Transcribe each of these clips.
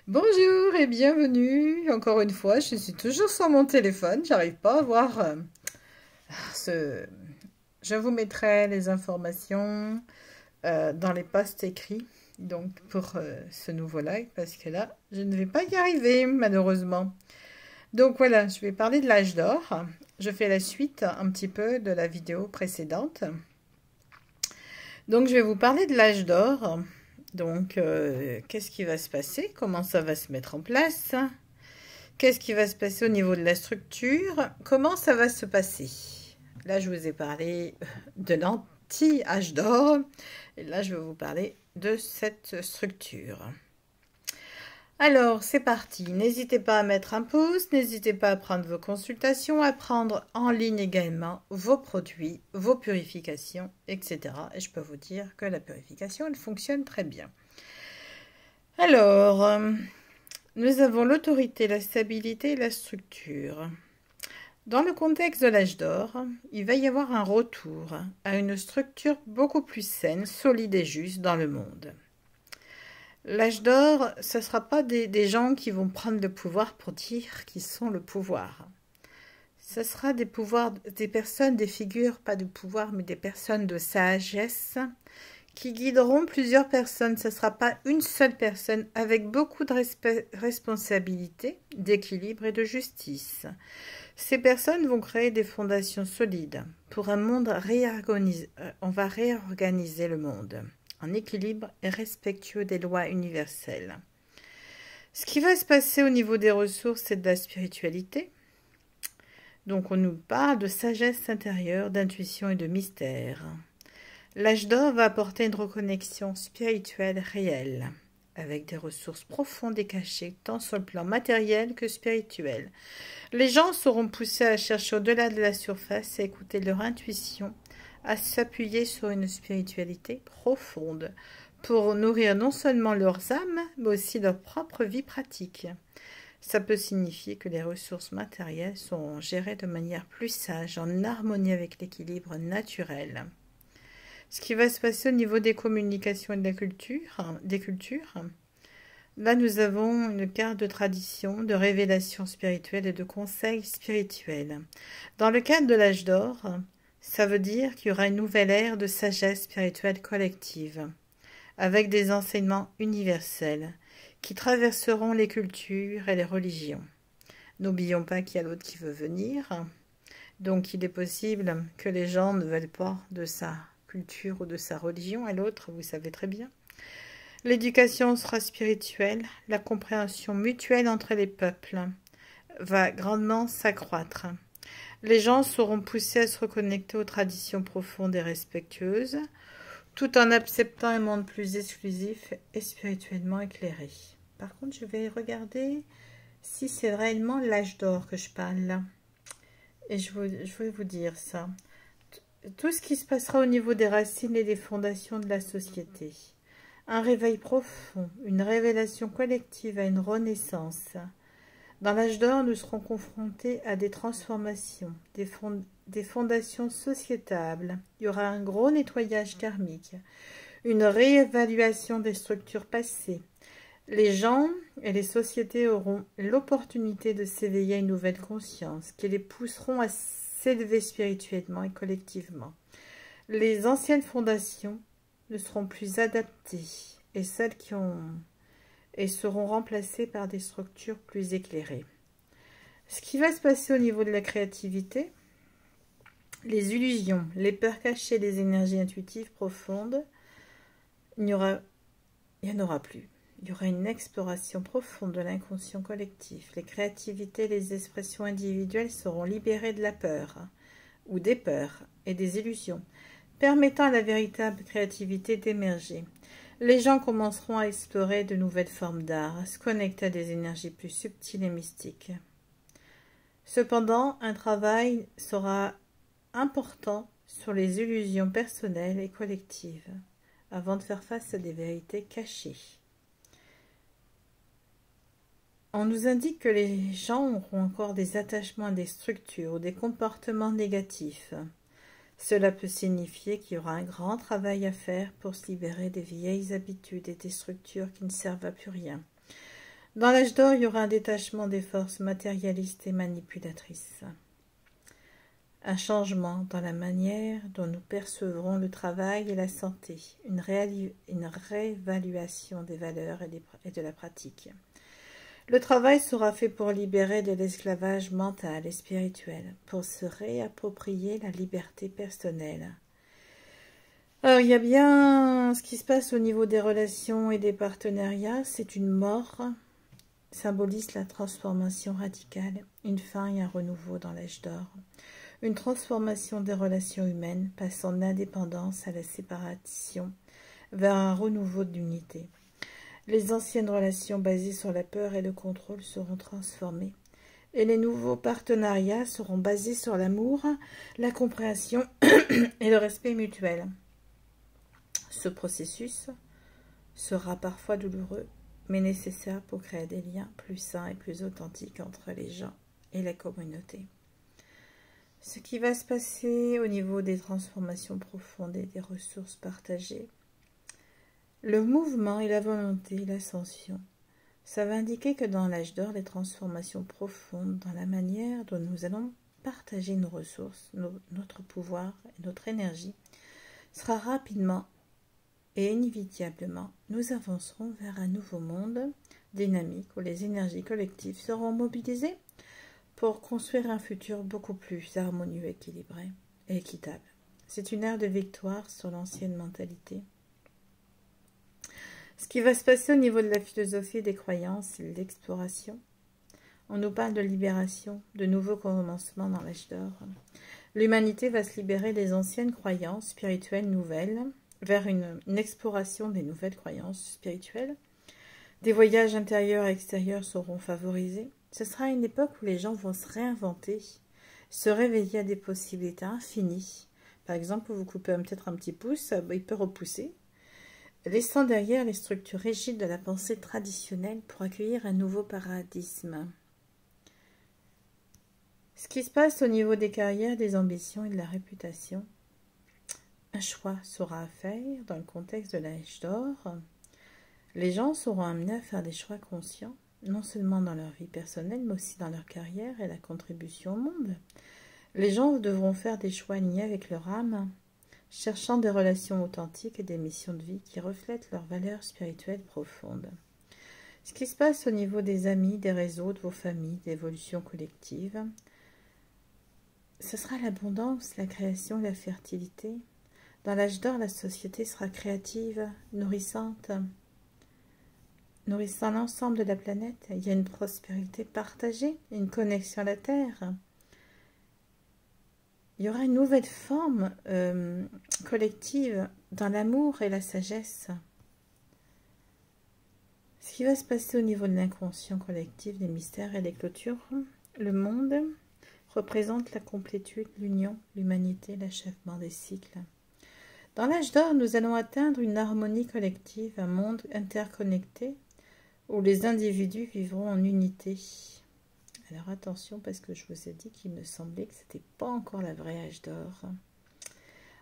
Bonjour et bienvenue. Encore une fois, je suis toujours sur mon téléphone. J'arrive pas à voir ce. Je vous mettrai les informations dans les posts écrits. Donc pour ce nouveau live, parce que là, je ne vais pas y arriver malheureusement. Donc voilà, je vais parler de l'âge d'or. Je fais la suite un petit peu de la vidéo précédente. Donc je vais vous parler de l'âge d'or. Donc qu'est-ce qui va se passer? Comment ça va se mettre en place? Qu'est-ce qui va se passer au niveau de la structure? Comment ça va se passer? Là, je vous ai parlé de l'anti-âge d'or. Et là, je vais vous parler de cette structure. Alors, c'est parti. N'hésitez pas à mettre un pouce, n'hésitez pas à prendre vos consultations, à prendre en ligne également vos produits, vos purifications, etc. Et je peux vous dire que la purification, elle fonctionne très bien. Alors, nous avons l'autorité, la stabilité et la structure. Dans le contexte de l'âge d'or, il va y avoir un retour à une structure beaucoup plus saine, solide et juste dans le monde. L'âge d'or, ce ne sera pas des gens qui vont prendre le pouvoir pour dire qu'ils sont le pouvoir. Ce sera des pouvoirs, des personnes, des figures, pas de pouvoir, mais des personnes de sagesse qui guideront plusieurs personnes. Ce ne sera pas une seule personne avec beaucoup de responsabilité, d'équilibre et de justice. Ces personnes vont créer des fondations solides pour un monde réorganisé. On va réorganiser le monde en équilibre et respectueux des lois universelles. Ce qui va se passer au niveau des ressources, c'est de la spiritualité. Donc on nous parle de sagesse intérieure, d'intuition et de mystère. L'âge d'or va apporter une reconnexion spirituelle réelle, avec des ressources profondes et cachées, tant sur le plan matériel que spirituel. Les gens seront poussés à chercher au-delà de la surface, à écouter leur intuition, à s'appuyer sur une spiritualité profonde, pour nourrir non seulement leurs âmes, mais aussi leur propre vie pratique. Ça peut signifier que les ressources matérielles sont gérées de manière plus sage, en harmonie avec l'équilibre naturel. Ce qui va se passer au niveau des communications et de la culture, des cultures, là nous avons une carte de tradition, de révélation spirituelle et de conseils spirituels. Dans le cadre de l'âge d'or, ça veut dire qu'il y aura une nouvelle ère de sagesse spirituelle collective, avec des enseignements universels qui traverseront les cultures et les religions. N'oublions pas qu'il y a l'autre qui veut venir, donc il est possible que les gens ne veulent pas de ça culture ou de sa religion, et l'autre, vous savez très bien. L'éducation sera spirituelle, la compréhension mutuelle entre les peuples va grandement s'accroître. Les gens seront poussés à se reconnecter aux traditions profondes et respectueuses, tout en acceptant un monde plus exclusif et spirituellement éclairé. Par contre, je vais regarder si c'est réellement l'âge d'or que je parle là. Et je vais vous dire ça. Tout ce qui se passera au niveau des racines et des fondations de la société. Un réveil profond, une révélation collective à une renaissance. Dans l'âge d'or, nous serons confrontés à des transformations, des fondations sociétables. Il y aura un gros nettoyage karmique, une réévaluation des structures passées. Les gens et les sociétés auront l'opportunité de s'éveiller à une nouvelle conscience qui les pousseront à s'élever spirituellement et collectivement. Les anciennes fondations ne seront plus adaptées et celles qui ont et seront remplacées par des structures plus éclairées. Ce qui va se passer au niveau de la créativité, les illusions, les peurs cachées, les énergies intuitives profondes, il n'y en aura plus. Il y aura une exploration profonde de l'inconscient collectif. Les créativités, les expressions individuelles seront libérées de la peur, ou des peurs et des illusions, permettant à la véritable créativité d'émerger. Les gens commenceront à explorer de nouvelles formes d'art, à se connecter à des énergies plus subtiles et mystiques. Cependant, un travail sera important sur les illusions personnelles et collectives, avant de faire face à des vérités cachées. On nous indique que les gens auront encore des attachements à des structures ou des comportements négatifs. Cela peut signifier qu'il y aura un grand travail à faire pour se libérer des vieilles habitudes et des structures qui ne servent à plus rien. Dans l'âge d'or, il y aura un détachement des forces matérialistes et manipulatrices. Un changement dans la manière dont nous percevrons le travail et la santé. Une réévaluation des valeurs et de la pratique. Le travail sera fait pour libérer de l'esclavage mental et spirituel, pour se réapproprier la liberté personnelle. Alors, il y a bien ce qui se passe au niveau des relations et des partenariats, c'est une mort, symbolise la transformation radicale, une fin et un renouveau dans l'âge d'or. Une transformation des relations humaines, passant de l'indépendance à la séparation, vers un renouveau d'unité. Les anciennes relations basées sur la peur et le contrôle seront transformées, et les nouveaux partenariats seront basés sur l'amour, la compréhension et le respect mutuel. Ce processus sera parfois douloureux, mais nécessaire pour créer des liens plus sains et plus authentiques entre les gens et la communauté. Ce qui va se passer au niveau des transformations profondes et des ressources partagées, le mouvement et la volonté, l'ascension, ça va indiquer que dans l'âge d'or, les transformations profondes dans la manière dont nous allons partager nos ressources, notre pouvoir et notre énergie, sera rapidement et inévitablement, nous avancerons vers un nouveau monde dynamique où les énergies collectives seront mobilisées pour construire un futur beaucoup plus harmonieux, équilibré et équitable. C'est une ère de victoire sur l'ancienne mentalité. Ce qui va se passer au niveau de la philosophie et des croyances, c'est l'exploration. On nous parle de libération, de nouveaux commencements dans l'âge d'or. L'humanité va se libérer des anciennes croyances spirituelles nouvelles vers une exploration des nouvelles croyances spirituelles. Des voyages intérieurs et extérieurs seront favorisés. Ce sera une époque où les gens vont se réinventer, se réveiller à des possibilités infinies. Par exemple, vous coupez peut-être un petit pouce, il peut repousser, laissant derrière les structures rigides de la pensée traditionnelle pour accueillir un nouveau paradigme. Ce qui se passe au niveau des carrières, des ambitions et de la réputation, un choix sera à faire dans le contexte de l'âge d'or. Les gens seront amenés à faire des choix conscients, non seulement dans leur vie personnelle, mais aussi dans leur carrière et la contribution au monde. Les gens devront faire des choix alignés avec leur âme, cherchant des relations authentiques et des missions de vie qui reflètent leurs valeurs spirituelles profondes. Ce qui se passe au niveau des amis, des réseaux, de vos familles, d'évolution collective, ce sera l'abondance, la création, la fertilité. Dans l'âge d'or, la société sera créative, nourrissante, nourrissant l'ensemble de la planète. Il y a une prospérité partagée, une connexion à la Terre. Il y aura une nouvelle forme collective dans l'amour et la sagesse. Ce qui va se passer au niveau de l'inconscient collectif, des mystères et des clôtures, le monde représente la complétude, l'union, l'humanité, l'achèvement des cycles. Dans l'âge d'or, nous allons atteindre une harmonie collective, un monde interconnecté, où les individus vivront en unité. Alors attention, parce que je vous ai dit qu'il me semblait que ce n'était pas encore la vraie âge d'or.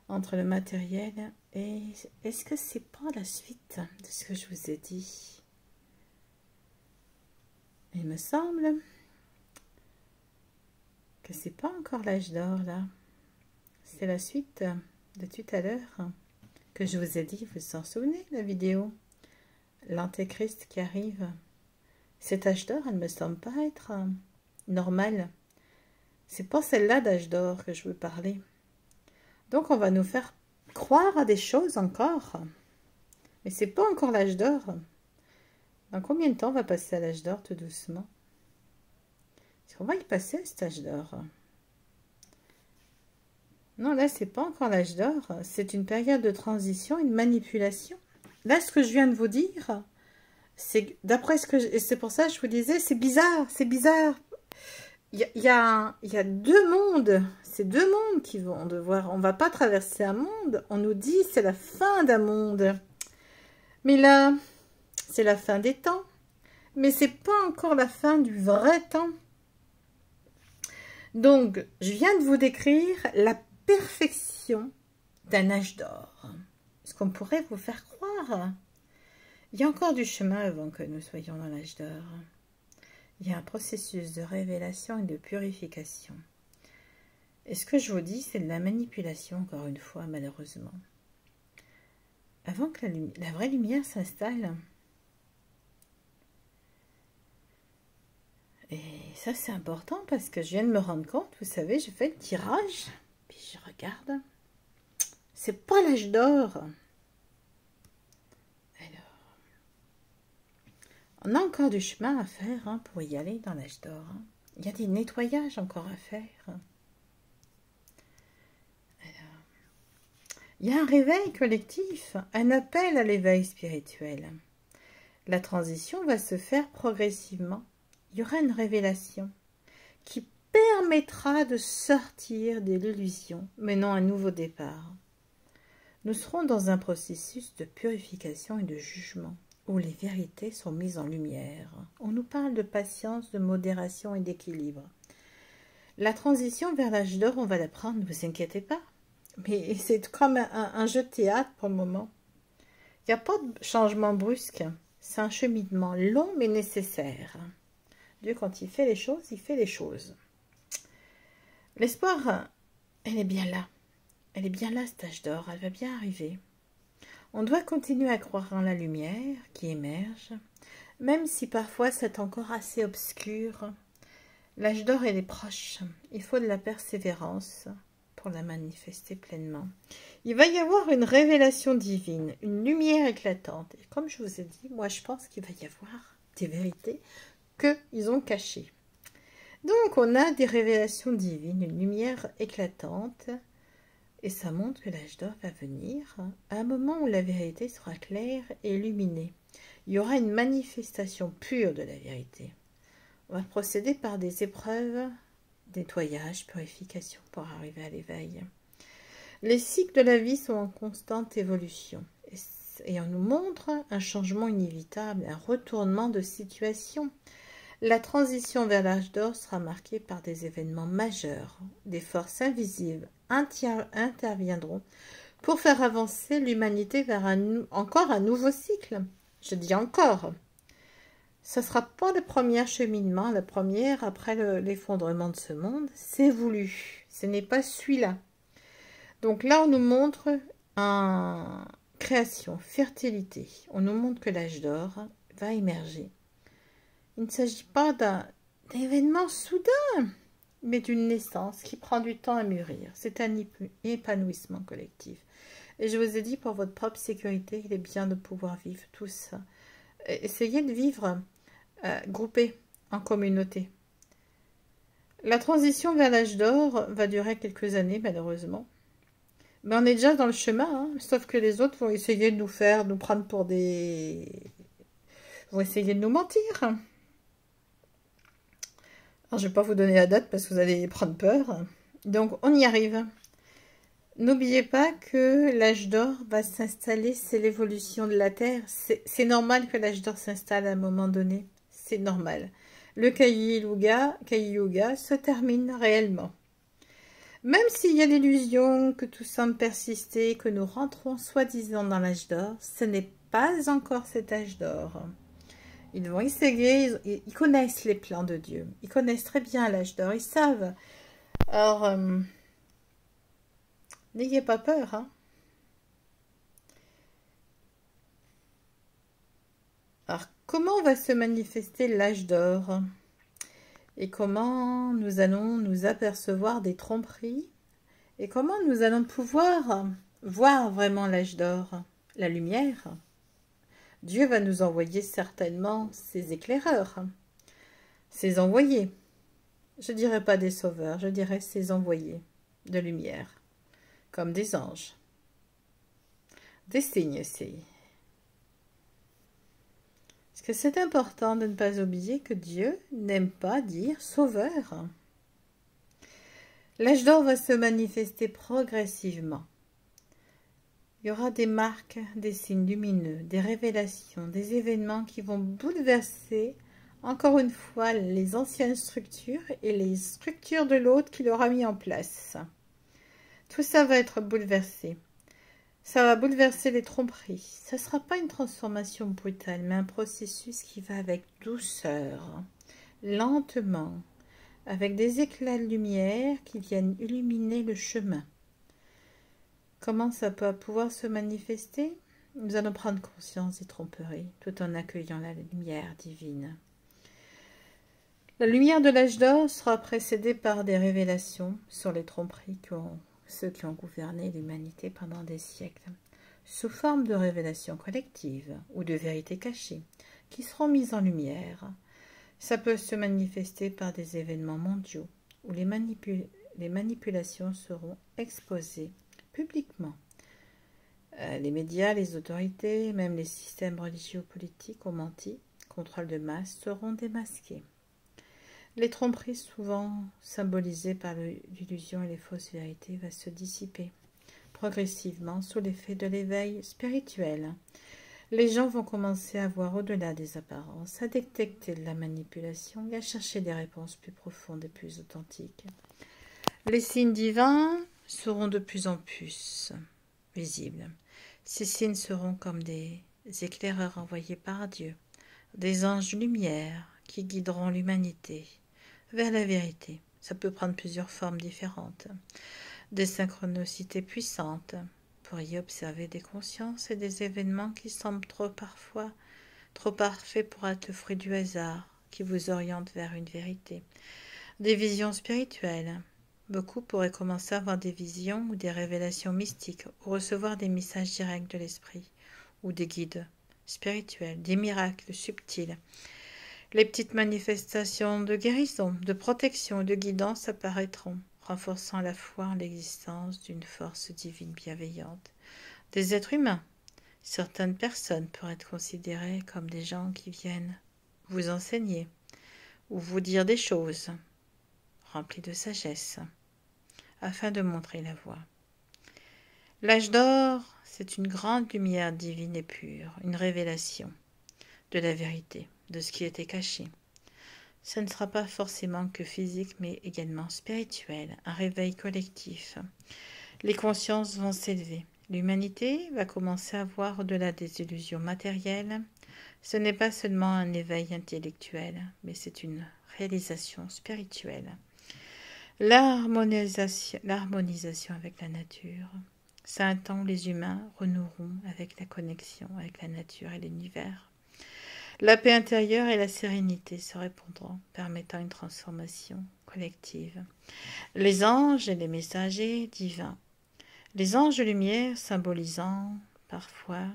Entre le matériel et... Est-ce que c'est pas la suite de ce que je vous ai dit? Il me semble que c'est pas encore l'âge d'or, là. C'est la suite de tout à l'heure que je vous ai dit. Vous vous en souvenez, la vidéo? L'antéchrist qui arrive. Cet âge d'or, elle ne me semble pas être normale. C'est pas celle-là d'âge d'or que je veux parler. Donc, on va nous faire croire à des choses encore. Mais c'est pas encore l'âge d'or. Dans combien de temps on va passer à l'âge d'or tout doucement? Est-ce qu'on va y passer à cet âge d'or? Non, là, c'est pas encore l'âge d'or. C'est une période de transition, une manipulation. Là, ce que je viens de vous dire, c'est d'après ce que... Et c'est pour ça que je vous disais, c'est bizarre, c'est bizarre. Il y a deux mondes. C'est deux mondes qui vont devoir... On ne va pas traverser un monde. On nous dit c'est la fin d'un monde. Mais là, c'est la fin des temps. Mais c'est pas encore la fin du vrai temps. Donc, je viens de vous décrire la perfection d'un âge d'or. Ce qu'on pourrait vous faire croire. Il y a encore du chemin avant que nous soyons dans l'âge d'or. Il y a un processus de révélation et de purification. Et ce que je vous dis, c'est de la manipulation, encore une fois, malheureusement. Avant que la vraie lumière s'installe. Et ça, c'est important parce que je viens de me rendre compte, vous savez, je fais le tirage, puis je regarde. C'est pas l'âge d'or. On a encore du chemin à faire pour y aller dans l'âge d'or. Il y a des nettoyages encore à faire. Alors, il y a un réveil collectif, un appel à l'éveil spirituel. La transition va se faire progressivement. Il y aura une révélation qui permettra de sortir de l'illusion, menant un nouveau départ. Nous serons dans un processus de purification et de jugement, où les vérités sont mises en lumière. On nous parle de patience, de modération et d'équilibre. La transition vers l'âge d'or, on va la prendre, ne vous inquiétez pas. Mais c'est comme un jeu de théâtre pour le moment. Il n'y a pas de changement brusque. C'est un cheminement long mais nécessaire. Dieu, quand il fait les choses, il fait les choses. L'espoir, elle est bien là. Elle est bien là, cet âge d'or. Elle va bien arriver. On doit continuer à croire en la lumière qui émerge, même si parfois c'est encore assez obscur. L'âge d'or, elle est proche. Il faut de la persévérance pour la manifester pleinement. Il va y avoir une révélation divine, une lumière éclatante. Et comme je vous ai dit, moi je pense qu'il va y avoir des vérités qu'ils ont cachées. Donc on a des révélations divines, une lumière éclatante. Et ça montre que l'âge d'or va venir à un moment où la vérité sera claire et illuminée. Il y aura une manifestation pure de la vérité. On va procéder par des épreuves, nettoyage, purification pour arriver à l'éveil. Les cycles de la vie sont en constante évolution. Et on nous montre un changement inévitable, un retournement de situation. La transition vers l'âge d'or sera marquée par des événements majeurs. Des forces invisibles interviendront pour faire avancer l'humanité vers encore un nouveau cycle. Je dis encore. Ce ne sera pas le premier cheminement, la première après l'effondrement de ce monde. C'est voulu. Ce n'est pas celui-là. Donc là, on nous montre création, fertilité. On nous montre que l'âge d'or va émerger. Il ne s'agit pas d'un événement soudain, mais d'une naissance qui prend du temps à mûrir. C'est un épanouissement collectif. Et je vous ai dit, pour votre propre sécurité, il est bien de pouvoir vivre tout ça. Essayez de vivre groupés, en communauté. La transition vers l'âge d'or va durer quelques années, malheureusement. Mais on est déjà dans le chemin, sauf que les autres vont essayer de nous prendre pour des... vont essayer de nous mentir. Alors, je ne vais pas vous donner la date parce que vous allez prendre peur. Donc, on y arrive. N'oubliez pas que l'âge d'or va s'installer, c'est l'évolution de la Terre. C'est normal que l'âge d'or s'installe à un moment donné. C'est normal. Le Kali Yuga se termine réellement. Même s'il y a l'illusion que tout semble persister, que nous rentrons soi-disant dans l'âge d'or, ce n'est pas encore cet âge d'or. Ils vont essayer, ils connaissent les plans de Dieu. Ils connaissent très bien l'âge d'or, ils savent. Alors, n'ayez pas peur. Alors, comment va se manifester l'âge d'or? Et comment nous allons nous apercevoir des tromperies? Et comment nous allons pouvoir voir vraiment l'âge d'or? La lumière? Dieu va nous envoyer certainement ses éclaireurs, ses envoyés. Je ne dirais pas des sauveurs, je dirais ses envoyés de lumière, comme des anges. Des signes aussi. Parce que c'est important de ne pas oublier que Dieu n'aime pas dire sauveur. L'âge d'or va se manifester progressivement. Il y aura des marques, des signes lumineux, des révélations, des événements qui vont bouleverser, encore une fois, les anciennes structures et les structures de l'autre qu'il aura mis en place. Tout ça va être bouleversé. Ça va bouleverser les tromperies. Ça ne sera pas une transformation brutale, mais un processus qui va avec douceur, lentement, avec des éclats de lumière qui viennent illuminer le chemin. Comment ça peut pouvoir se manifester? Nous allons prendre conscience des tromperies, tout en accueillant la lumière divine. La lumière de l'âge d'or sera précédée par des révélations sur les tromperies ceux qui ont gouverné l'humanité pendant des siècles, sous forme de révélations collectives ou de vérités cachées, qui seront mises en lumière. Ça peut se manifester par des événements mondiaux, où les manipulations seront exposées publiquement. Les médias, les autorités, même les systèmes religieux ou politiques ont menti, contrôle de masse seront démasqués. Les tromperies, souvent symbolisées par l'illusion et les fausses vérités, vont se dissiper progressivement sous l'effet de l'éveil spirituel. Les gens vont commencer à voir au-delà des apparences, à détecter la manipulation et à chercher des réponses plus profondes et plus authentiques. Les signes divins seront de plus en plus visibles. Ces signes seront comme des éclaireurs envoyés par Dieu, des anges de lumière qui guideront l'humanité vers la vérité. Ça peut prendre plusieurs formes différentes. Des synchronicités puissantes pour y observer des consciences et des événements qui semblent parfois trop parfaits pour être le fruit du hasard, qui vous orientent vers une vérité. Des visions spirituelles. Beaucoup pourraient commencer à avoir des visions ou des révélations mystiques, ou recevoir des messages directs de l'esprit, ou des guides spirituels, des miracles subtils. Les petites manifestations de guérison, de protection et de guidance apparaîtront, renforçant la foi en l'existence d'une force divine bienveillante. Des êtres humains. Certaines personnes pourraient être considérées comme des gens qui viennent vous enseigner ou vous dire des choses remplies de sagesse, afin de montrer la voie. L'âge d'or, c'est une grande lumière divine et pure, une révélation de la vérité, de ce qui était caché. Ce ne sera pas forcément que physique, mais également spirituel, un réveil collectif. Les consciences vont s'élever. L'humanité va commencer à voir au-delà des illusions matérielles. Ce n'est pas seulement un éveil intellectuel, mais c'est une réalisation spirituelle. L'harmonisation avec la nature. C'est un temps où les humains renoueront avec la connexion avec la nature et l'univers. La paix intérieure et la sérénité se répondront, permettant une transformation collective. Les anges et les messagers divins. Les anges de lumière, symbolisant parfois,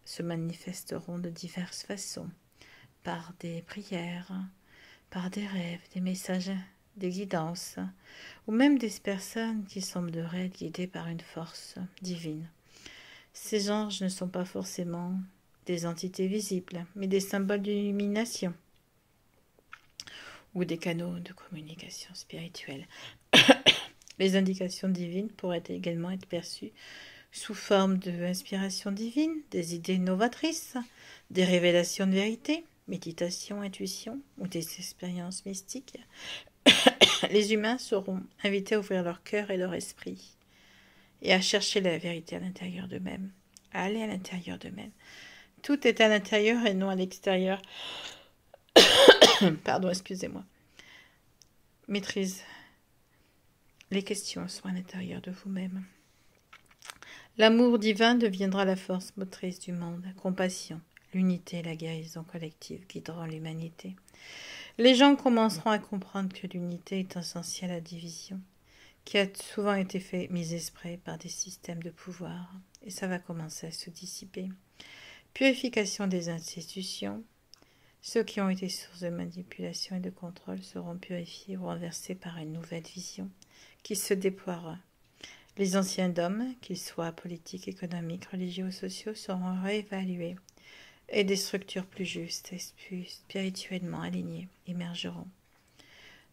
se manifesteront de diverses façons, par des prières, par des rêves, des messages, des guidances, ou même des personnes qui sembleraient guidées par une force divine. Ces anges ne sont pas forcément des entités visibles, mais des symboles d'illumination ou des canaux de communication spirituelle. Les indications divines pourraient également être perçues sous forme d'inspiration divine, des idées novatrices, des révélations de vérité, méditation, intuition ou des expériences mystiques. Les humains seront invités à ouvrir leur cœur et leur esprit et à chercher la vérité à l'intérieur d'eux-mêmes, à aller à l'intérieur d'eux-mêmes. Tout est à l'intérieur et non à l'extérieur. Pardon, excusez-moi. Maîtrise. Les questions sont à l'intérieur de vous-même. L'amour divin deviendra la force motrice du monde. La compassion, l'unité et la guérison collective guideront l'humanité. Les gens commenceront à comprendre que l'unité est essentielle à la division, qui a souvent été mise exprès par des systèmes de pouvoir, et ça va commencer à se dissiper. Purification des institutions. Ceux qui ont été source de manipulation et de contrôle seront purifiés ou renversés par une nouvelle vision qui se déploiera. Les anciens dogmes, qu'ils soient politiques, économiques, religieux ou sociaux, seront réévalués et des structures plus justes et plus spirituellement alignées émergeront.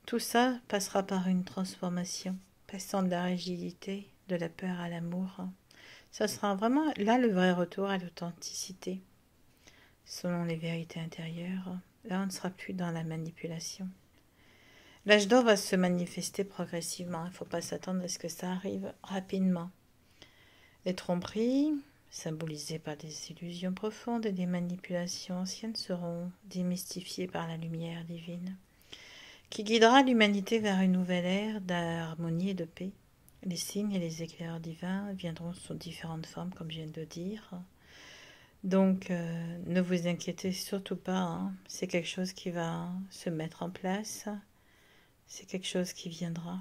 Tout ça passera par une transformation, passant de la rigidité, de la peur à l'amour. Ça sera vraiment là le vrai retour à l'authenticité. Selon les vérités intérieures, là on ne sera plus dans la manipulation. L'âge d'or va se manifester progressivement, il ne faut pas s'attendre à ce que ça arrive rapidement. Les tromperies, symbolisées par des illusions profondes et des manipulations anciennes, seront démystifiées par la lumière divine, qui guidera l'humanité vers une nouvelle ère d'harmonie et de paix. Les signes et les éclairs divins viendront sous différentes formes, comme je viens de le dire. Donc, ne vous inquiétez surtout pas, hein. C'est quelque chose qui va se mettre en place. C'est quelque chose qui viendra.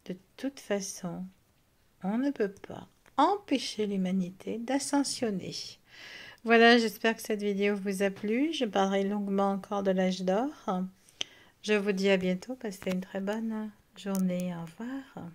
De toute façon, on ne peut pas empêcher l'humanité d'ascensionner. Voilà, j'espère que cette vidéo vous a plu. Je parlerai longuement encore de l'âge d'or. Je vous dis à bientôt. Passez une très bonne journée. Au revoir.